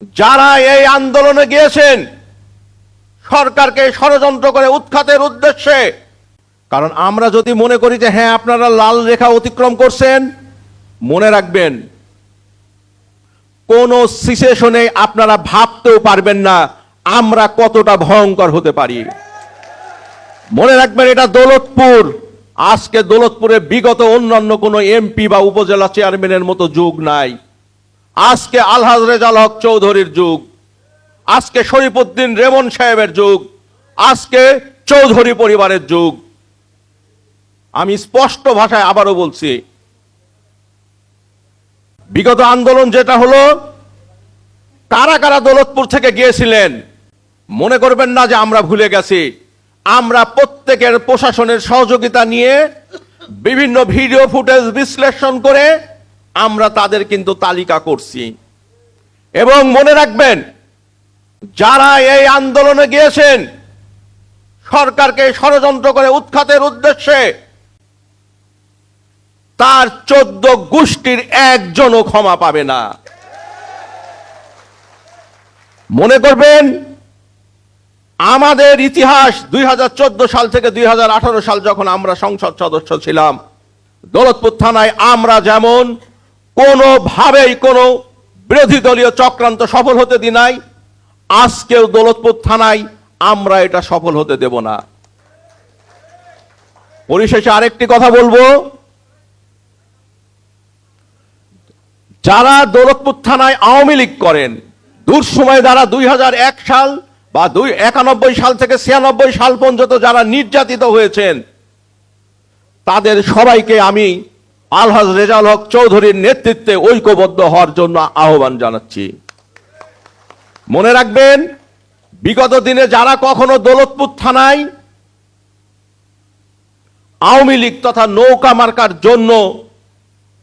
যারা এই আন্দোলনে গিয়েছেন সরকারকে ষড়যন্ত্র করে উৎখাতের উদ্দেশ্যে, কারণ আমরা যদি মনে করি যে হ্যাঁ আপনারা লাল রেখা অতিক্রম করছেন, মনে রাখবেন কোন সিচুয়েশনে আপনারা ভাবতেও পারবেন না আমরা কতটা ভয়ঙ্কর হতে পারি। মনে রাখবেন এটা দৌলতপুর। আজকে দৌলতপুরে বিগত অন্যান্য কোনো এমপি বা উপজেলা চেয়ারম্যানের মতো যুগ নাই। আজকে আলহাজ রেজাল হক চৌধুরীর যুগ, আজকে শরীফউদ্দিন রেমন সাহেবের যুগ, আজকে চৌধুরী পরিবারের যুগ। আমি স্পষ্ট ভাষায় আবারও বলছি, বিগত আন্দোলন যেটা হলো, কারা কারা দৌলতপুর থেকে গিয়েছিলেন মনে করবেন না যে আমরা ভুলে গেছি। আমরা প্রত্যেকের প্রশাসনের সহযোগিতা নিয়ে বিভিন্ন ভিডিও ফুটেজ বিশ্লেষণ করে আমরা তাদের কিন্তু তালিকা করছি। এবং মনে রাখবেন যারা এই আন্দোলনে গিয়েছেন সরকারকে ষড়যন্ত্র করে উৎখাতের উদ্দেশ্যে, তার 14 গোষ্ঠীর একজনও ক্ষমা পাবে না। মনে করবেন আমাদের ইতিহাস 2014 সাল থেকে 2018 সাল যখন আমরা সংসদ সদস্য ছিলাম, দৌলতপুর থানায় আমরা যেমন কোনোভাবেই কোনো বিরোধী দলীয় চক্রান্ত সফল হতে দিই নাই, আজকেও দৌলতপুর থানায় আমরা এটা সফল হতে দেব না। পরিশেষে আরেকটি কথা বলবো, যারা দৌলতপুর থানায় আওয়ামী লীগ করেন, দূর সময় যারা 2001 সাল বা 91 সাল থেকে 96 সাল পর্যন্ত যারা নির্যাতিত হয়েছেন, তাদের সবাইকে আমি আলহাজ রেজাল হক চৌধুরীর নেতৃত্বে ঐক্যবদ্ধ হওয়ার জন্য আহ্বান জানাচ্ছি। মনে রাখবেন বিগত দিনে যারা কখনো দৌলতপুর থানায় আওয়ামী লীগ তথা নৌকা মার্কার জন্য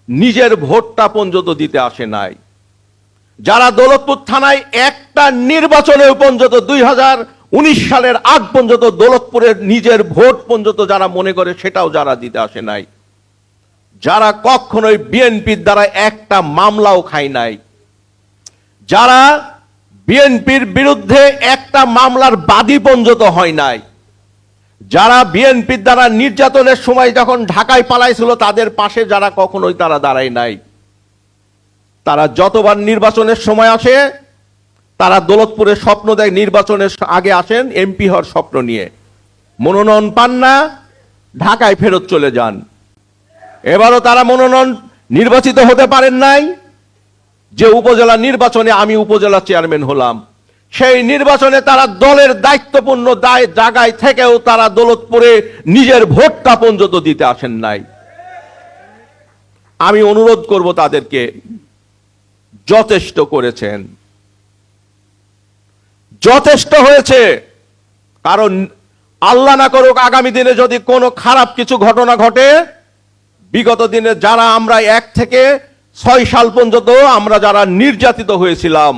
নিজের ভোটটা পর্যন্ত দিতে আসে নাই, যারা দৌলতপুর থানায় একটা নির্বাচনে পর্যন্ত 2019 সালের আগ পর্যন্ত দৌলতপুরের নিজের ভোট পর্যন্ত যারা মনে করে সেটাও যারা দিতে আসে নাই, যারা কখনোই বিএনপির দ্বারা একটা মামলাও খায় নাই, যারা বিএনপির বিরুদ্ধে একটা মামলার বাদী পর্যন্ত হয় নাই, যারা বিএনপির দ্বারা নির্যাতনের সময় যখন ঢাকায় পালাইছিল তাদের পাশে যারা কখনোই তারা দাঁড়ায় নাই, তারা যতবার নির্বাচনের সময় আসে তারা দৌলতপুরের স্বপ্ন দেয়, নির্বাচনের আগে আসেন এমপি হওয়ার স্বপ্ন নিয়ে, মনোনয়ন পান না, ঢাকায় ফেরত চলে যান। এবারও তারা মনোনয়ন নির্বাচিত হতে পারেন নাই। যে উপজেলা নির্বাচনে আমি উপজেলা চেয়ারম্যান হলাম, সেই নির্বাচনে তারা দলের দায়িত্বপূর্ণ জায়গায় থেকেও তারা দৌলতপুরে নিজের ভোটটা পর্যন্ত দিতে আসেন নাই। আমি অনুরোধ করব তাদেরকে, যথেষ্ট করেছেন, যথেষ্ট হয়েছে। কারণ আল্লাহ না করুক আগামী দিনে যদি কোনো খারাপ কিছু ঘটনা ঘটে, বিগত দিনে যারা আমরা 1 থেকে 6 সাল পর্যন্ত আমরা যারা নির্যাতিত হয়েছিলাম,